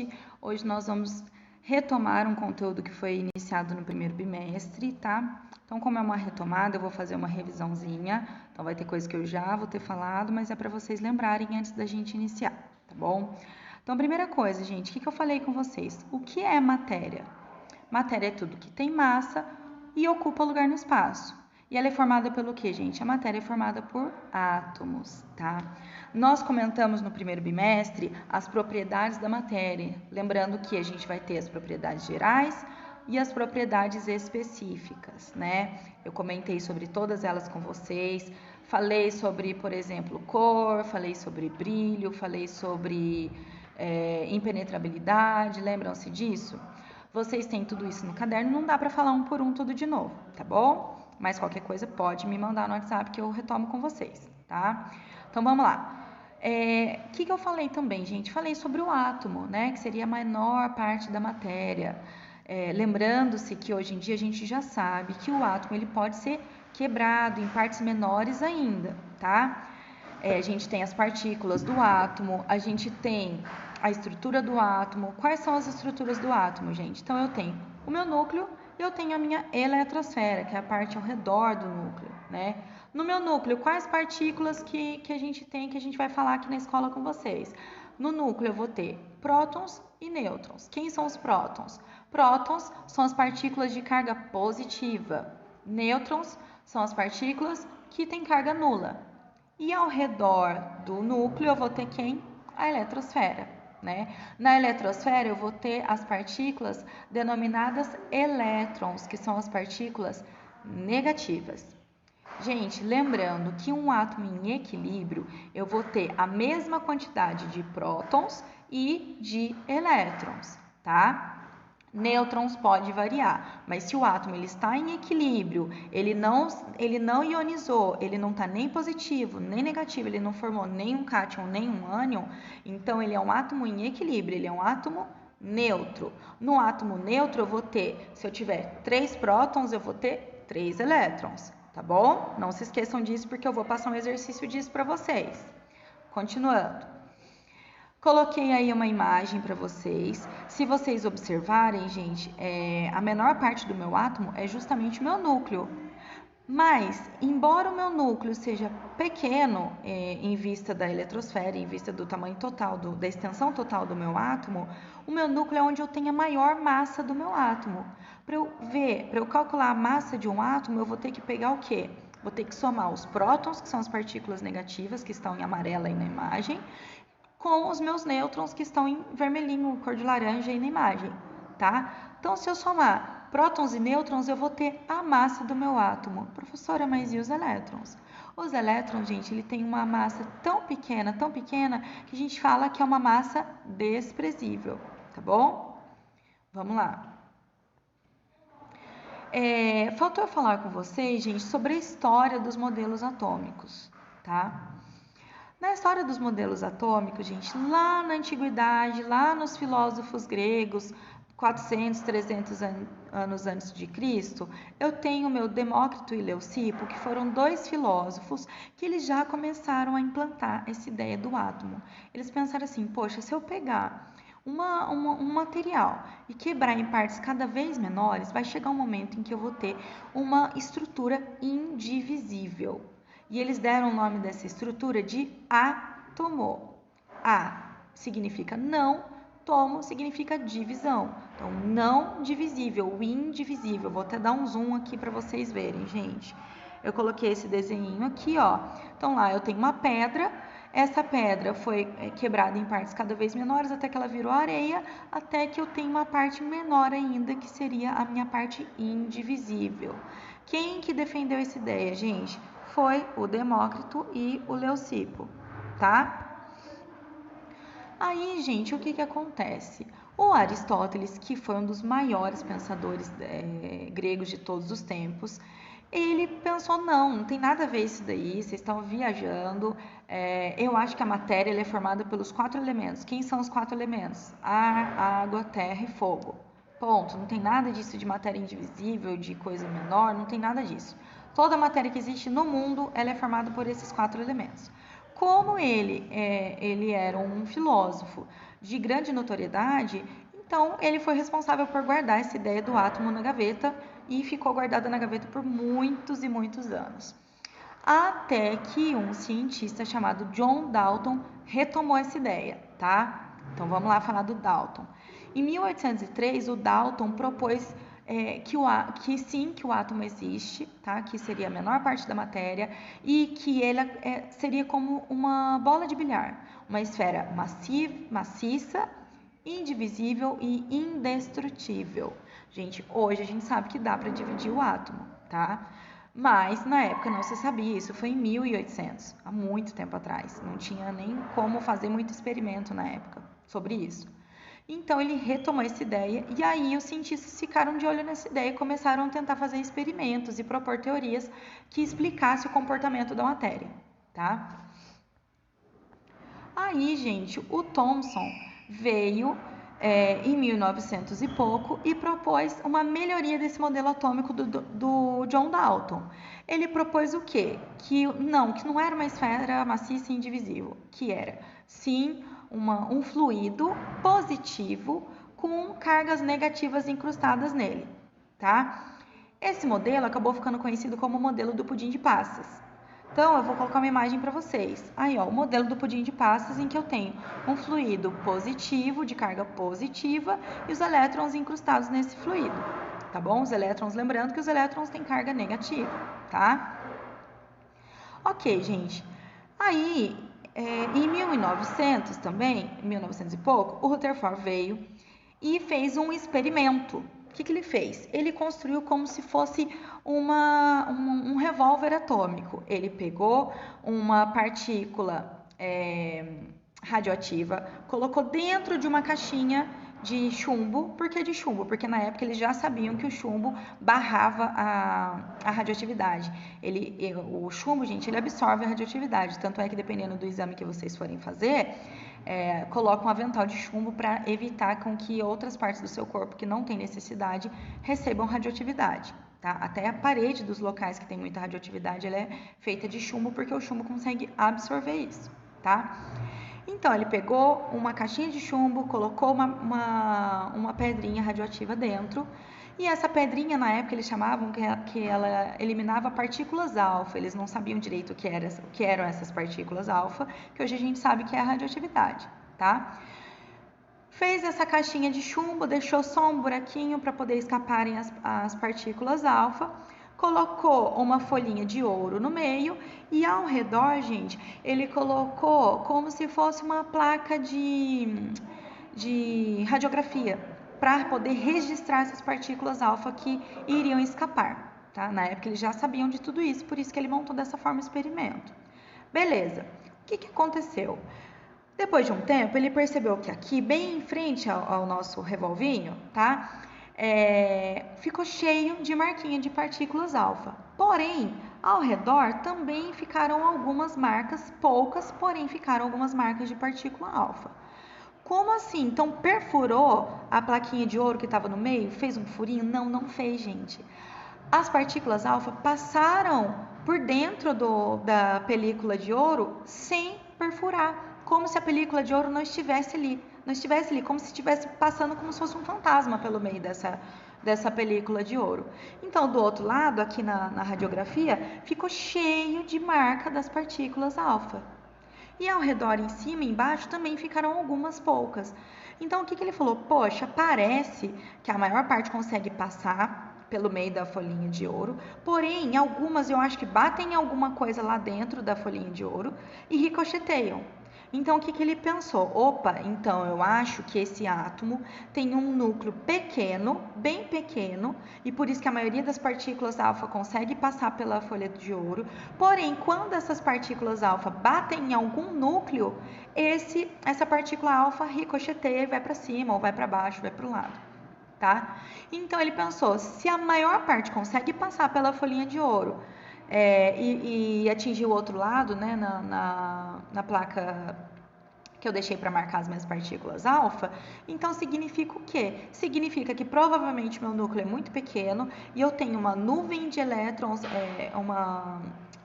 noite. Hoje nós vamos retomar um conteúdo que foi iniciado no primeiro bimestre, tá? Então, como é uma retomada, eu vou fazer uma revisãozinha. Então, vai ter coisa que eu já vou ter falado, mas é para vocês lembrarem antes da gente iniciar, tá bom? Então, primeira coisa, gente, o que eu falei com vocês? O que é matéria? Matéria é tudo que tem massa e ocupa lugar no espaço. E ela é formada pelo quê, gente? A matéria é formada por átomos, tá? Nós comentamos no primeiro bimestre as propriedades da matéria. Lembrando que a gente vai ter as propriedades gerais e as propriedades específicas, né? Eu comentei sobre todas elas com vocês. Falei sobre, por exemplo, cor, falei sobre brilho, falei sobre impenetrabilidade. Lembram-se disso? Vocês têm tudo isso no caderno, não dá para falar um por um tudo de novo, tá bom? Mas qualquer coisa pode me mandar no WhatsApp que eu retomo com vocês, tá? Então vamos lá. O que eu falei também, gente? Falei sobre o átomo, né? Que seria a menor parte da matéria. Lembrando-se que hoje em dia a gente já sabe que o átomo ele pode ser quebrado em partes menores ainda, tá? A gente tem as partículas do átomo, a gente tem a estrutura do átomo. Quais são as estruturas do átomo, gente? Então, eu tenho o meu núcleo e eu tenho a minha eletrosfera, que é a parte ao redor do núcleo, né? No meu núcleo, quais partículas que a gente tem, que a gente vai falar aqui na escola com vocês? No núcleo, eu vou ter prótons e nêutrons. Quem são os prótons? Prótons são as partículas de carga positiva. Nêutrons são as partículas que têm carga nula. E ao redor do núcleo eu vou ter quem? A eletrosfera, né? Na eletrosfera eu vou ter as partículas denominadas elétrons, que são as partículas negativas. Gente, lembrando que um átomo em equilíbrio, eu vou ter a mesma quantidade de prótons e de elétrons, tá? Nêutrons pode variar, mas se o átomo ele está em equilíbrio, ele não ionizou, ele não está nem positivo, nem negativo, ele não formou nem um cátion, nem um ânion, então ele é um átomo em equilíbrio, ele é um átomo neutro. No átomo neutro eu vou ter, se eu tiver 3 prótons, eu vou ter 3 elétrons, tá bom? Não se esqueçam disso porque eu vou passar um exercício disso para vocês. Continuando. Coloquei aí uma imagem para vocês. Se vocês observarem, gente, a menor parte do meu átomo é justamente o meu núcleo. Mas, embora o meu núcleo seja pequeno em vista da eletrosfera, em vista do tamanho total, da extensão total do meu átomo, o meu núcleo é onde eu tenho a maior massa do meu átomo. Para eu calcular a massa de um átomo, eu vou ter que pegar o quê? Vou ter que somar os prótons, que são as partículas negativas, que estão em amarela aí na imagem, com os meus nêutrons que estão em vermelhinho, cor de laranja aí na imagem, tá? Então, se eu somar prótons e nêutrons, eu vou ter a massa do meu átomo. Professora, mas e os elétrons? Os elétrons, gente, ele tem uma massa tão pequena, que a gente fala que é uma massa desprezível, tá bom? Vamos lá. Faltou eu falar com vocês, gente, sobre a história dos modelos atômicos, tá? Na história dos modelos atômicos, gente, lá na antiguidade, lá nos filósofos gregos, 400, 300 anos antes de Cristo, eu tenho meu Demócrito e Leucipo, que foram 2 filósofos que eles já começaram a implantar essa ideia do átomo. Eles pensaram assim, poxa, se eu pegar um material e quebrar em partes cada vez menores, vai chegar um momento em que eu vou ter uma estrutura indivisível. E eles deram o nome dessa estrutura de átomo. A significa não, tomo significa divisão. Então, não divisível, o indivisível. Vou até dar um zoom aqui para vocês verem, gente. Eu coloquei esse desenho aqui, ó. Então, lá eu tenho uma pedra. Essa pedra foi quebrada em partes cada vez menores até que ela virou areia, até que eu tenho uma parte menor ainda, que seria a minha parte indivisível. Quem que defendeu essa ideia, gente? Foi o Demócrito e o Leucipo, tá? Aí, gente, o que acontece? O Aristóteles, que foi um dos maiores pensadores gregos de todos os tempos, ele pensou, não tem nada a ver isso daí, vocês estão viajando, eu acho que a matéria é formada pelos 4 elementos. Quem são os 4 elementos? Ar, água, terra e fogo. Ponto, não tem nada disso de matéria indivisível, de coisa menor, não tem nada disso. Toda a matéria que existe no mundo, ela é formada por esses 4 elementos. Como ele era um filósofo de grande notoriedade, então ele foi responsável por guardar essa ideia do átomo na gaveta e ficou guardada na gaveta por muitos e muitos anos. Até que um cientista chamado John Dalton retomou essa ideia, tá? Então vamos lá falar do Dalton. Em 1803, o Dalton propôs que o átomo existe, tá? Que seria a menor parte da matéria e que ele seria como uma bola de bilhar, uma esfera maciça, indivisível e indestrutível. Gente, hoje a gente sabe que dá para dividir o átomo, tá? Mas na época não se sabia, isso foi em 1800, há muito tempo atrás. Não tinha nem como fazer muito experimento na época sobre isso. Então ele retomou essa ideia e aí os cientistas ficaram de olho nessa ideia e começaram a tentar fazer experimentos e propor teorias que explicassem o comportamento da matéria, tá? Aí, gente, o Thomson veio em 1900 e pouco e propôs uma melhoria desse modelo atômico do John Dalton. Ele propôs o quê? Que não era uma esfera maciça e indivisível, que era, sim, um fluido positivo com cargas negativas incrustadas nele, tá? Esse modelo acabou ficando conhecido como o modelo do pudim de passas. Então, eu vou colocar uma imagem para vocês. Aí, ó, o modelo do pudim de passas em que eu tenho um fluido positivo, de carga positiva, e os elétrons incrustados nesse fluido, tá bom? Os elétrons, lembrando que os elétrons têm carga negativa, tá? Ok, gente. Aí, em 1900 também, 1900 e pouco, o Rutherford veio e fez um experimento. O que ele fez? Ele construiu como se fosse um revólver atômico. Ele pegou uma partícula radioativa, colocou dentro de uma caixinha de chumbo. Por que de chumbo? Porque na época eles já sabiam que o chumbo barrava a radioatividade. O chumbo, gente, ele absorve a radioatividade. Tanto é que dependendo do exame que vocês forem fazer, coloca um avental de chumbo para evitar com que outras partes do seu corpo que não tem necessidade recebam radioatividade. Tá? Até a parede dos locais que tem muita radioatividade ela é feita de chumbo porque o chumbo consegue absorver isso. Tá? Então, ele pegou uma caixinha de chumbo, colocou uma pedrinha radioativa dentro, e essa pedrinha, na época, eles chamavam que ela eliminava partículas alfa. Eles não sabiam direito o que eram essas partículas alfa, que hoje a gente sabe que é a radioatividade, tá? Fez essa caixinha de chumbo, deixou só um buraquinho para poder escaparem as partículas alfa, colocou uma folhinha de ouro no meio e ao redor, gente, ele colocou como se fosse uma placa de radiografia para poder registrar essas partículas alfa que iriam escapar, tá? Na época eles já sabiam de tudo isso, por isso que ele montou dessa forma o experimento. Beleza, o que aconteceu? Depois de um tempo, ele percebeu que aqui, bem em frente ao nosso revolvinho, tá? Ficou cheio de marquinha de partículas alfa. Porém, ao redor também ficaram algumas marcas, poucas, porém ficaram algumas marcas de partícula alfa. Como assim? Então perfurou a plaquinha de ouro que estava no meio? Fez um furinho? Não fez, gente. As partículas alfa passaram por dentro da película de ouro sem perfurar, como se a película de ouro não estivesse ali, como se estivesse passando como se fosse um fantasma pelo meio dessa película de ouro. Então, do outro lado, aqui na radiografia, ficou cheio de marca das partículas alfa. E ao redor, em cima e embaixo, também ficaram algumas poucas. Então, o que ele falou? Poxa, parece que a maior parte consegue passar pelo meio da folhinha de ouro, porém, algumas eu acho que batem em alguma coisa lá dentro da folhinha de ouro e ricocheteiam. Então, o que ele pensou? Opa, então eu acho que esse átomo tem um núcleo pequeno, bem pequeno, e por isso que a maioria das partículas alfa consegue passar pela folha de ouro. Porém, quando essas partículas alfa batem em algum núcleo, essa partícula alfa ricocheteia e vai para cima, ou vai para baixo, vai para o lado. Tá? Então, ele pensou, se a maior parte consegue passar pela folhinha de ouro, e atingir o outro lado, né, na placa que eu deixei para marcar as minhas partículas alfa, então significa o quê? Significa que provavelmente meu núcleo é muito pequeno e eu tenho uma nuvem de elétrons,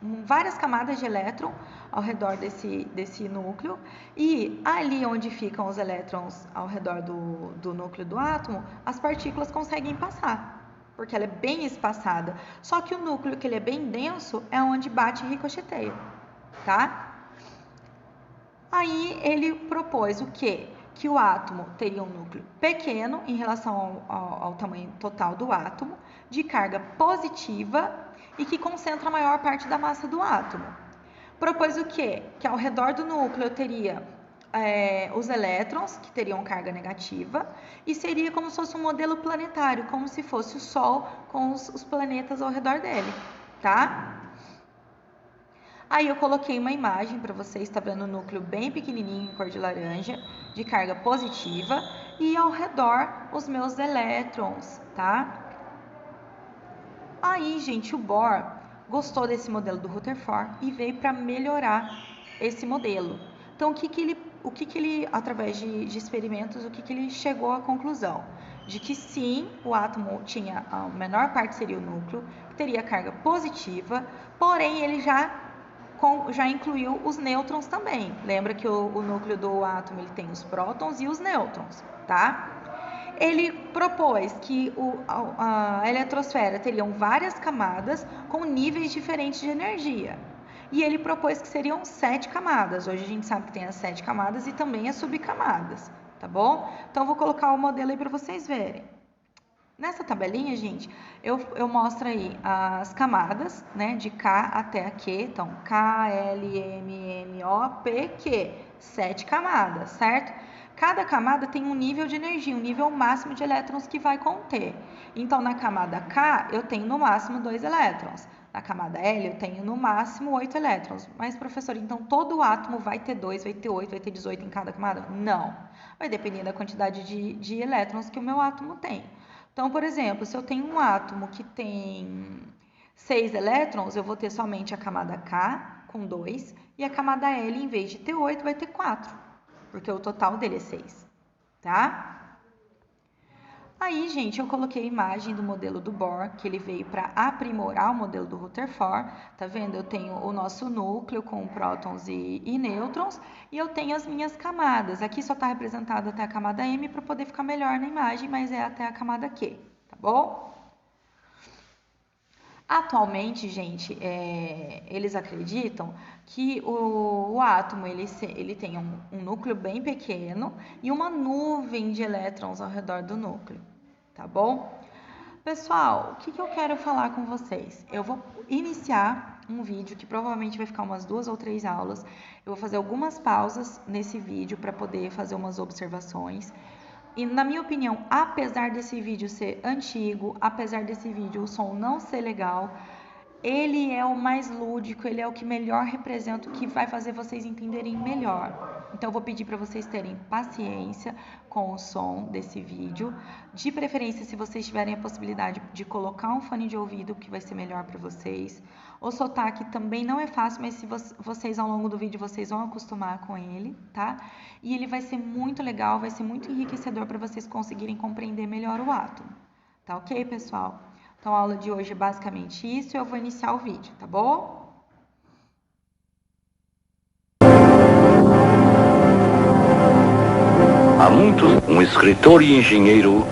várias camadas de elétron ao redor desse núcleo, e ali onde ficam os elétrons ao redor do núcleo do átomo, as partículas conseguem passar, porque ela é bem espaçada. Só que o núcleo, que ele é bem denso, é onde bate e ricocheteia, tá? Aí ele propôs o quê? Que o átomo teria um núcleo pequeno em relação ao tamanho total do átomo, de carga positiva e que concentra a maior parte da massa do átomo. Propôs o quê? Que ao redor do núcleo eu teria os elétrons, que teriam carga negativa, e seria como se fosse um modelo planetário, como se fosse o Sol com os planetas ao redor dele, tá? Aí eu coloquei uma imagem para vocês, tá vendo o núcleo bem pequenininho, em cor de laranja, de carga positiva, e ao redor os meus elétrons, tá? Aí, gente, o Bohr gostou desse modelo do Rutherford e veio para melhorar esse modelo. Então, o que ele através de experimentos, o que ele chegou à conclusão? De que sim, o átomo tinha, a menor parte seria o núcleo, que teria carga positiva, porém ele já incluiu os nêutrons também. Lembra que o núcleo do átomo ele tem os prótons e os nêutrons, tá? Ele propôs que a eletrosfera teriam várias camadas com níveis diferentes de energia. E ele propôs que seriam 7 camadas. Hoje a gente sabe que tem as 7 camadas e também as subcamadas, tá bom? Então, vou colocar o modelo aí para vocês verem. Nessa tabelinha, gente, eu mostro aí as camadas, né, de K até a Q. Então, K, L, M, N, O, P, Q. 7 camadas, certo? Cada camada tem um nível de energia, um nível máximo de elétrons que vai conter. Então, na camada K, eu tenho no máximo 2 elétrons. Na camada L, eu tenho no máximo 8 elétrons. Mas, professor, então todo o átomo vai ter 2, vai ter 8, vai ter 18 em cada camada? Não. Vai depender da quantidade de elétrons que o meu átomo tem. Então, por exemplo, se eu tenho um átomo que tem 6 elétrons, eu vou ter somente a camada K com 2 e a camada L, em vez de ter 8, vai ter 4, porque o total dele é 6, tá? Aí, gente, eu coloquei a imagem do modelo do Bohr, que ele veio para aprimorar o modelo do Rutherford. Tá vendo? Eu tenho o nosso núcleo com prótons e nêutrons, e eu tenho as minhas camadas. Aqui só está representado até a camada M para poder ficar melhor na imagem, mas é até a camada Q, tá bom? Atualmente, gente, eles acreditam que o átomo ele tem um núcleo bem pequeno e uma nuvem de elétrons ao redor do núcleo, tá bom? Pessoal, o que eu quero falar com vocês? Eu vou iniciar um vídeo que provavelmente vai ficar umas 2 ou 3 aulas. Eu vou fazer algumas pausas nesse vídeo para poder fazer umas observações. E, na minha opinião, apesar desse vídeo ser antigo, apesar desse vídeo o som não ser legal, ele é o mais lúdico, ele é o que melhor representa, o que vai fazer vocês entenderem melhor. Então, eu vou pedir para vocês terem paciência com o som desse vídeo. De preferência, se vocês tiverem a possibilidade de colocar um fone de ouvido, que vai ser melhor para vocês. O sotaque também não é fácil, mas se vocês ao longo do vídeo vocês vão acostumar com ele, tá? E ele vai ser muito legal, vai ser muito enriquecedor para vocês conseguirem compreender melhor o átomo. Tá ok, pessoal? Então, a aula de hoje é basicamente isso. Eu vou iniciar o vídeo, tá bom? Há muitos, um escritor e engenheiro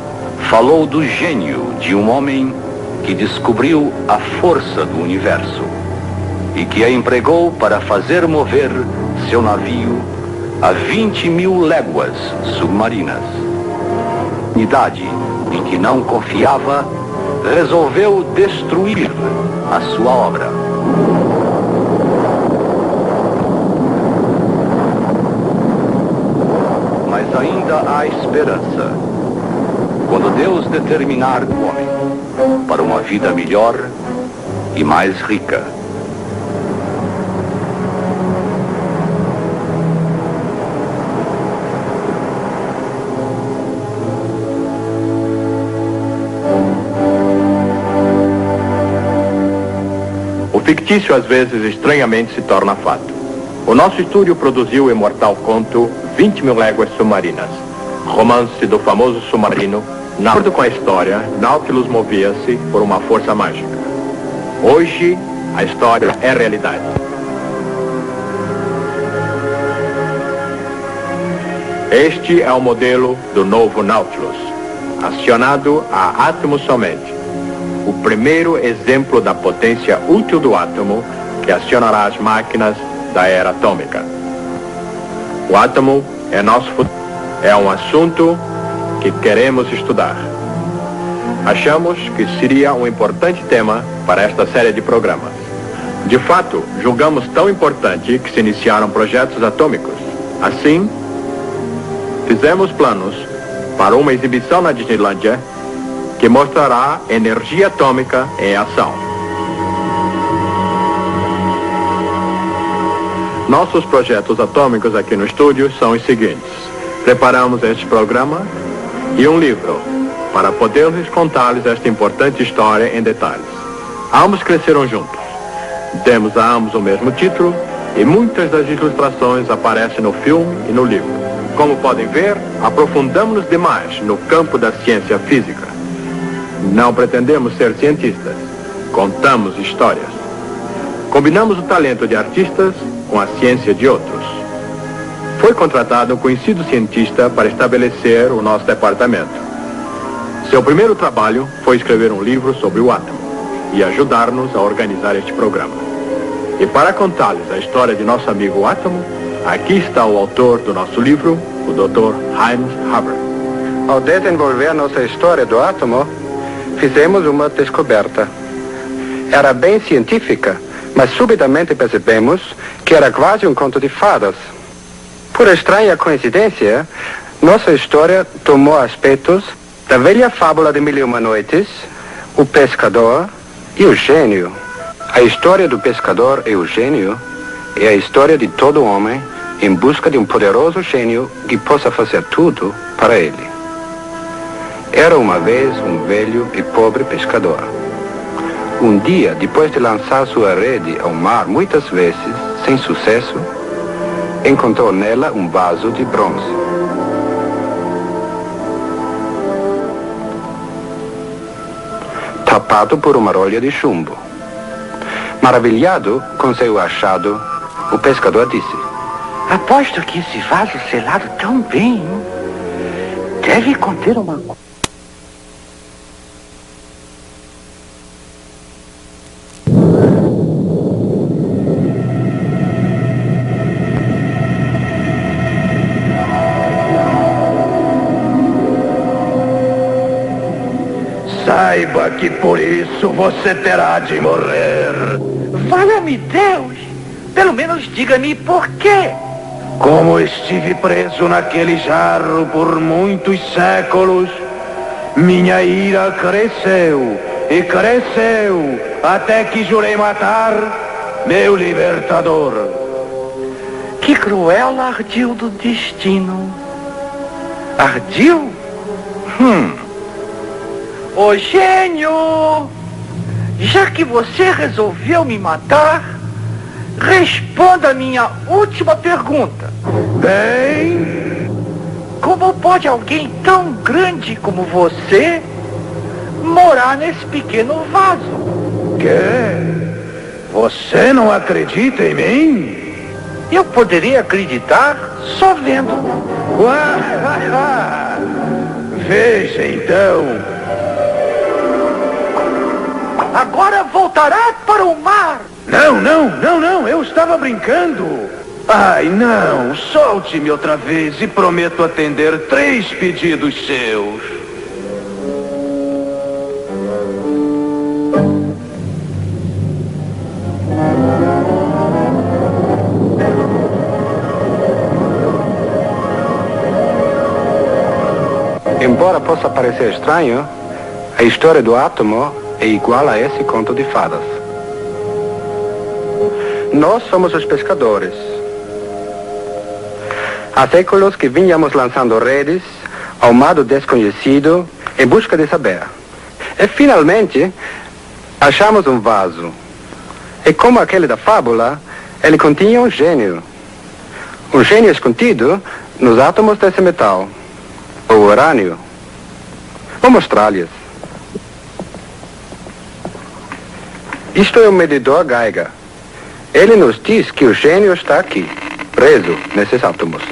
falou do gênio de um homem que descobriu a força do universo e que a empregou para fazer mover seu navio a 20.000 léguas submarinas. Idade em que não confiava, resolveu destruir a sua obra. Mas ainda há esperança. Quando Deus determinar o homem para uma vida melhor e mais rica. O fictício às vezes estranhamente se torna fato. O nosso estúdio produziu o imortal conto 20.000 léguas submarinas, romance do famoso submarino. De acordo com a história, Nautilus movia-se por uma força mágica. Hoje, a história é realidade. Este é o modelo do novo Nautilus, acionado a átomo somente. O primeiro exemplo da potência útil do átomo que acionará as máquinas da era atômica. O átomo é nosso futuro. É um assunto que queremos estudar. Achamos que seria um importante tema para esta série de programas. De fato, julgamos tão importante que se iniciaram projetos atômicos. Assim, fizemos planos para uma exibição na Disneylândia que mostrará energia atômica em ação. Nossos projetos atômicos aqui no estúdio são os seguintes. Preparamos este programa e um livro para podermos contar-lhes esta importante história em detalhes. Ambos cresceram juntos. Demos a ambos o mesmo título e muitas das ilustrações aparecem no filme e no livro. Como podem ver, aprofundamos-nos demais no campo da ciência física. Não pretendemos ser cientistas, contamos histórias. Combinamos o talento de artistas com a ciência de outros. Foi contratado um conhecido cientista para estabelecer o nosso departamento. Seu primeiro trabalho foi escrever um livro sobre o átomo e ajudar-nos a organizar este programa. E para contar-lhes a história de nosso amigo átomo, aqui está o autor do nosso livro, o Dr. Heinz Haber. Ao desenvolver nossa história do átomo, fizemos uma descoberta. Era bem científica, mas subitamente percebemos que era quase um conto de fadas. Por estranha coincidência, nossa história tomou aspectos da velha fábula de Mil e Uma Noites, o pescador e o gênio. A história do pescador e o gênio é a história de todo homem em busca de um poderoso gênio que possa fazer tudo para ele. Era uma vez um velho e pobre pescador. Um dia, depois de lançar sua rede ao mar muitas vezes, sem sucesso, encontrou nela um vaso de bronze. Tapado por uma rolha de chumbo. Maravilhado com seu achado, o pescador disse: Aposto que esse vaso selado tão bem deve conter uma... Saiba que por isso você terá de morrer. Valha-me Deus! Pelo menos diga-me por quê. Como estive preso naquele jarro por muitos séculos, minha ira cresceu e cresceu até que jurei matar meu libertador. Que cruel ardil do destino. Ardil? Ô gênio! Já que você resolveu me matar, responda a minha última pergunta. Bem, como pode alguém tão grande como você morar nesse pequeno vaso? que? Você não acredita em mim? Eu poderia acreditar só vendo. Veja então. Agora voltará para o mar. Não, eu estava brincando. Ai, não, solte-me outra vez e prometo atender 3 pedidos seus. Embora possa parecer estranho, a história do átomo é igual a esse conto de fadas. Nós somos os pescadores. Há séculos que vinhamos lançando redes ao mar do desconhecido em busca de saber. E finalmente achamos um vaso. E como aquele da fábula, ele continha um gênio. Um gênio escondido nos átomos desse metal, o urânio. Vou mostrar-lhes. Isto é um medidor Geiger. Ele nos diz que o gênio está aqui, preso nesses átomos.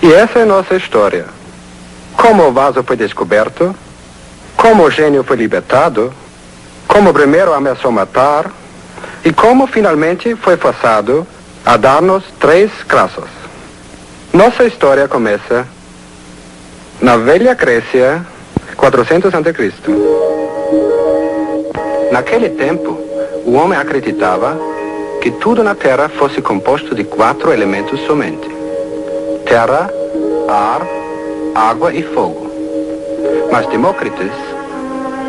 E essa é nossa história. Como o vaso foi descoberto, como o gênio foi libertado, como o primeiro ameaçou matar e como finalmente foi forçado a dar-nos 3 classes. Nossa história começa na velha Grécia, 400 a.C. Naquele tempo, o homem acreditava que tudo na Terra fosse composto de 4 elementos somente: terra, ar, água e fogo. Mas Demócritos,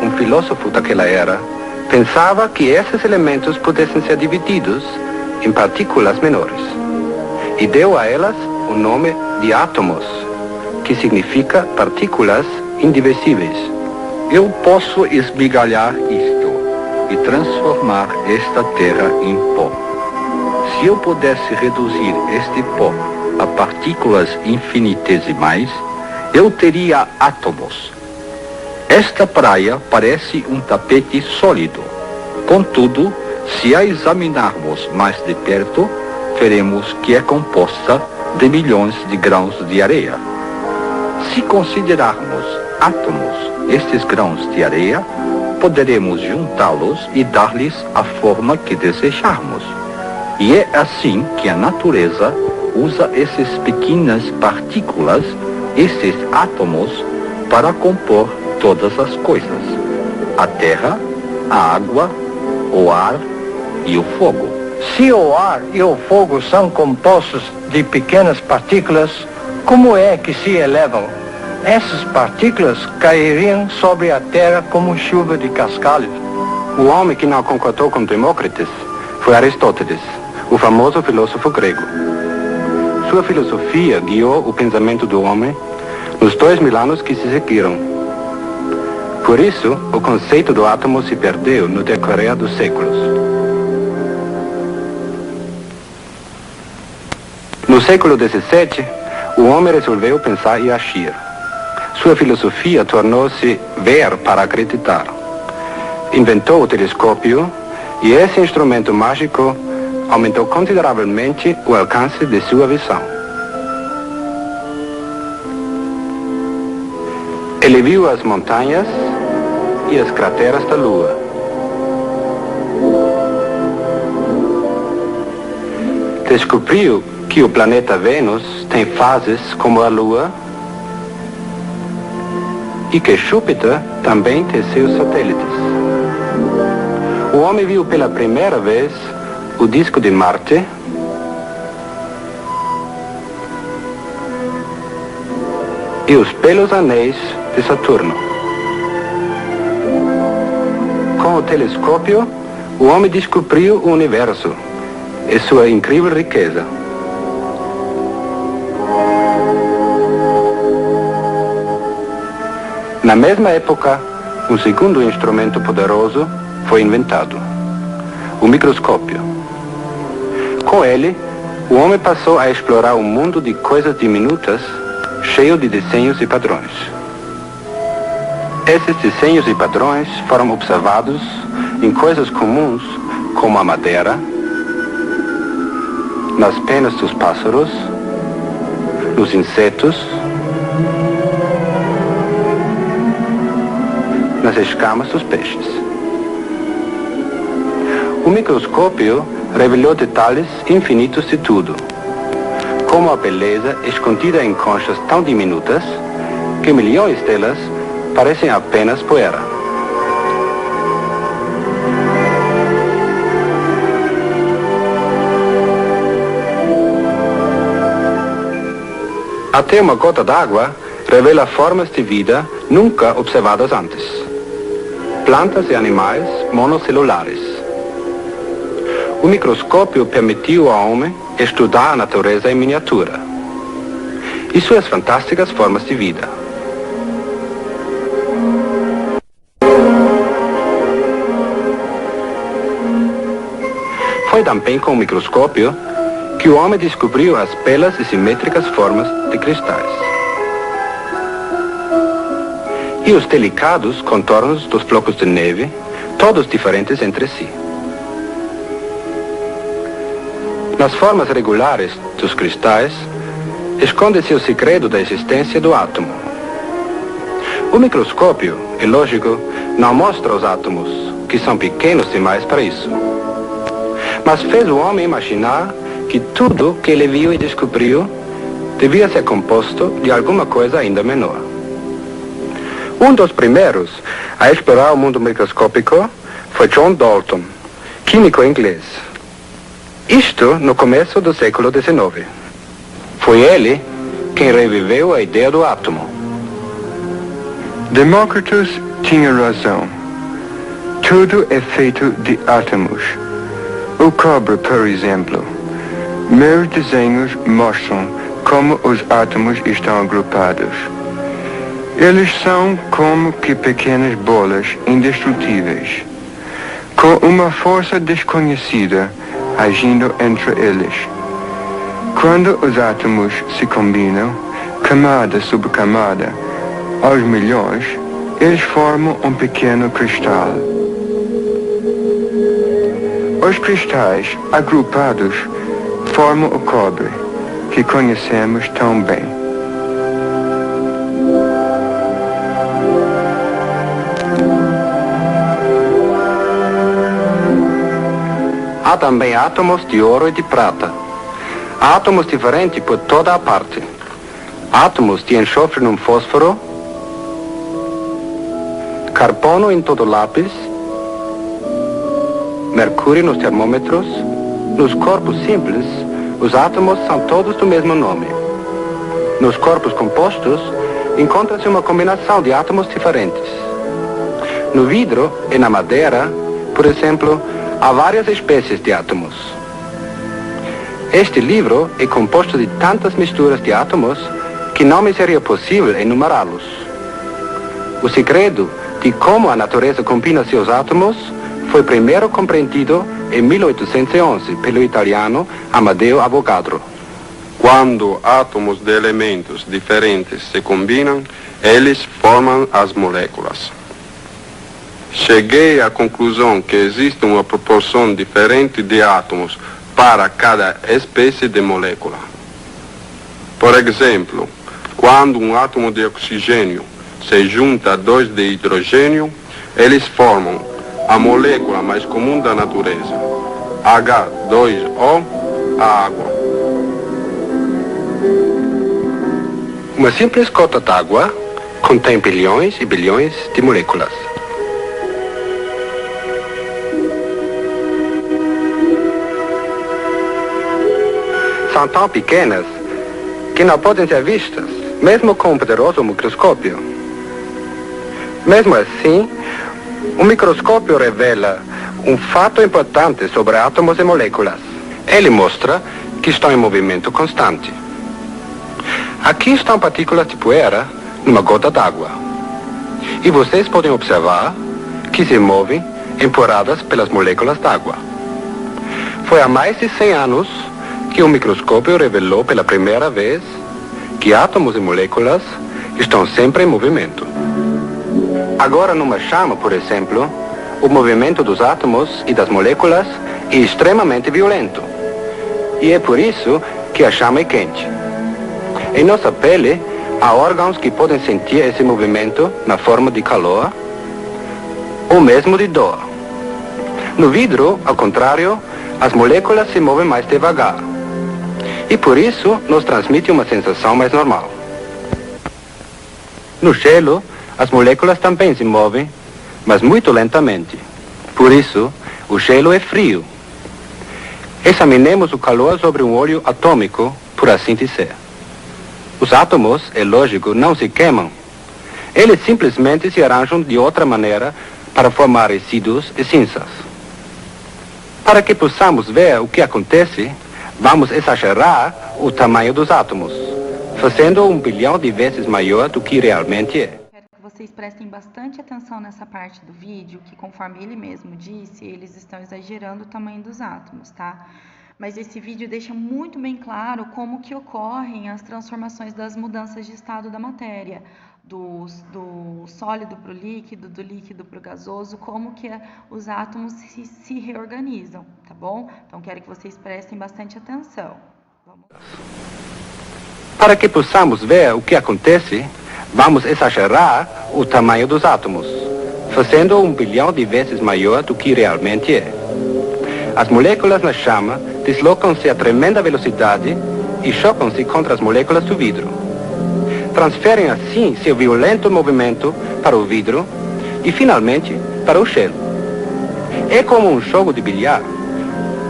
um filósofo daquela era, pensava que esses elementos pudessem ser divididos em partículas menores e deu a elas o nome de átomos, que significa partículas indivisíveis. Eu posso esmigalhar isto e transformar esta terra em pó. Se eu pudesse reduzir este pó a partículas infinitesimais, eu teria átomos. Esta praia parece um tapete sólido. Contudo, se a examinarmos mais de perto, veremos que é composta de milhões de grãos de areia. Se considerarmos átomos estes grãos de areia, poderemos juntá-los e dar-lhes a forma que desejarmos. E é assim que a natureza usa essas pequenas partículas, esses átomos, para compor todas as coisas: a terra, a água, o ar e o fogo. Se o ar e o fogo são compostos de pequenas partículas, como é que se elevam? Essas partículas cairiam sobre a terra como chuva de cascalhos. O homem que não concordou com Demócritos foi Aristóteles, o famoso filósofo grego. Sua filosofia guiou o pensamento do homem nos 2000 anos que se seguiram. Por isso, o conceito do átomo se perdeu no decorrer dos séculos. No século XVII, o homem resolveu pensar e agir. Sua filosofia tornou-se ver para acreditar. Inventou o telescópio e esse instrumento mágico aumentou consideravelmente o alcance de sua visão. Ele viu as montanhas e as crateras da Lua. Descobriu que o planeta Vênus tem fases como a Lua e que Júpiter também tem seus satélites. O homem viu pela primeira vez o disco de Marte e os belos anéis de Saturno. Com o telescópio, o homem descobriu o universo e sua incrível riqueza. Na mesma época, um segundo instrumento poderoso foi inventado: o microscópio. Com ele, o homem passou a explorar um mundo de coisas diminutas, cheio de desenhos e padrões. Esses desenhos e padrões foram observados em coisas comuns, como a madeira, nas penas dos pássaros, nos insetos, nas escamas dos peixes. O microscópio revelou detalhes infinitos de tudo, como a beleza escondida em conchas tão diminutas que milhões delas parecem apenas poeira. Até uma gota d'água revela formas de vida nunca observadas antes. Plantas e animais monocelulares. O microscópio permitiu ao homem estudar a natureza em miniatura e suas fantásticas formas de vida. Foi também com o microscópio que o homem descobriu as belas e simétricas formas de cristais. e os delicados contornos dos flocos de neve, todos diferentes entre si. Nas formas regulares dos cristais, esconde-se o segredo da existência do átomo. O microscópio, é lógico, não mostra os átomos, que são pequenos demais para isso. Mas fez o homem imaginar que tudo que ele viu e descobriu devia ser composto de alguma coisa ainda menor. Um dos primeiros a explorar o mundo microscópico foi John Dalton, químico inglês. Isto no começo do século XIX. Foi ele quem reviveu a ideia do átomo. Demócritus tinha razão. Tudo é feito de átomos. O cobre, por exemplo. Meus desenhos mostram como os átomos estão agrupados. Eles são como que pequenas bolas indestrutíveis, com uma força desconhecida agindo entre eles. Quando os átomos se combinam, camada sobre camada, aos milhões, eles formam um pequeno cristal. Os cristais agrupados formam o cobre, que conhecemos tão bem. Há também átomos de ouro e de prata. Átomos diferentes por toda a parte. Átomos de enxofre num fósforo, carbono em todo lápis, mercúrio nos termômetros. Nos corpos simples, os átomos são todos do mesmo nome. Nos corpos compostos, encontra-se uma combinação de átomos diferentes. No vidro e na madeira, por exemplo, há várias espécies de átomos. Este livro é composto de tantas misturas de átomos que não me seria possível enumerá-los. O segredo de como a natureza combina seus átomos foi primeiro compreendido em 1811 pelo italiano Amadeo Avogadro. Quando átomos de elementos diferentes se combinam, eles formam as moléculas. Cheguei à conclusão que existe uma proporção diferente de átomos para cada espécie de molécula. Por exemplo, quando um átomo de oxigênio se junta a dois de hidrogênio, eles formam a molécula mais comum da natureza, H2O, a água. Uma simples gota d'água contém bilhões e bilhões de moléculas. São tão pequenas que não podem ser vistas, mesmo com um poderoso microscópio. Mesmo assim, o microscópio revela um fato importante sobre átomos e moléculas. Ele mostra que estão em movimento constante. Aqui estão partículas de poeira numa gota d'água. E vocês podem observar que se movem empurradas pelas moléculas d'água. Foi há mais de 100 anos que o microscópio revelou pela primeira vez que átomos e moléculas estão sempre em movimento. Agora, numa chama, por exemplo, o movimento dos átomos e das moléculas é extremamente violento. E é por isso que a chama é quente. Em nossa pele, há órgãos que podem sentir esse movimento na forma de calor ou mesmo de dor. No vidro, ao contrário, as moléculas se movem mais devagar. E por isso nos transmite uma sensação mais normal. No gelo, as moléculas também se movem, mas muito lentamente. Por isso, o gelo é frio. Examinemos o calor sobre um óleo atômico, por assim dizer. Os átomos, é lógico, não se queimam. Eles simplesmente se arranjam de outra maneira para formar resíduos e cinzas. Para que possamos ver o que acontece, vamos exagerar o tamanho dos átomos, fazendo 1 bilhão de vezes maior do que realmente é. Quero que vocês prestem bastante atenção nessa parte do vídeo, que conforme ele mesmo disse, eles estão exagerando o tamanho dos átomos, tá? Mas esse vídeo deixa muito bem claro como que ocorrem as transformações das mudanças de estado da matéria. do sólido para o líquido, do líquido para o gasoso, como que os átomos se reorganizam, tá bom? Então, quero que vocês prestem bastante atenção. Vamos lá. Para que possamos ver o que acontece, vamos exagerar o tamanho dos átomos, fazendo 1 bilhão de vezes maior do que realmente é. As moléculas na chama deslocam-se a tremenda velocidade e chocam-se contra as moléculas do vidro. Transferem assim seu violento movimento para o vidro e, finalmente, para o gelo. É como um jogo de bilhar,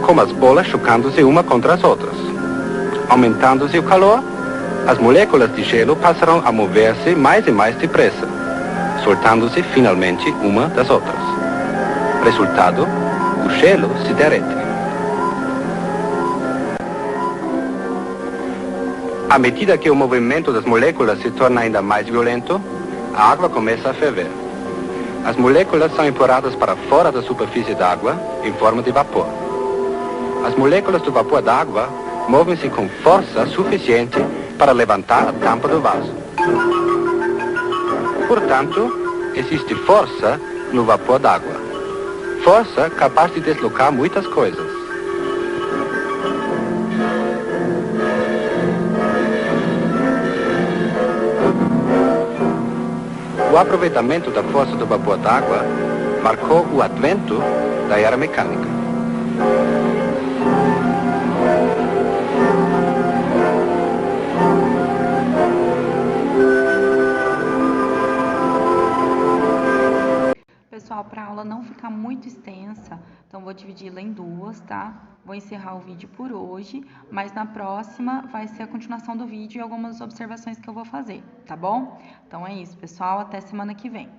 com as bolas chocando-se uma contra as outras. Aumentando-se o calor, as moléculas de gelo passarão a mover-se mais e mais depressa, soltando-se finalmente uma das outras. Resultado, o gelo se derrete. À medida que o movimento das moléculas se torna ainda mais violento, a água começa a ferver. As moléculas são empurradas para fora da superfície da água em forma de vapor. As moléculas do vapor d'água movem-se com força suficiente para levantar a tampa do vaso. Portanto, existe força no vapor d'água. Força capaz de deslocar muitas coisas. O aproveitamento da força do vapor d'água marcou o advento da era mecânica. Pessoal, para a aula não ficar muito extensa, então vou dividi-la em duas, tá? Vou encerrar o vídeo por hoje, mas na próxima vai ser a continuação do vídeo e algumas observações que eu vou fazer, tá bom? Então é isso, pessoal, até semana que vem.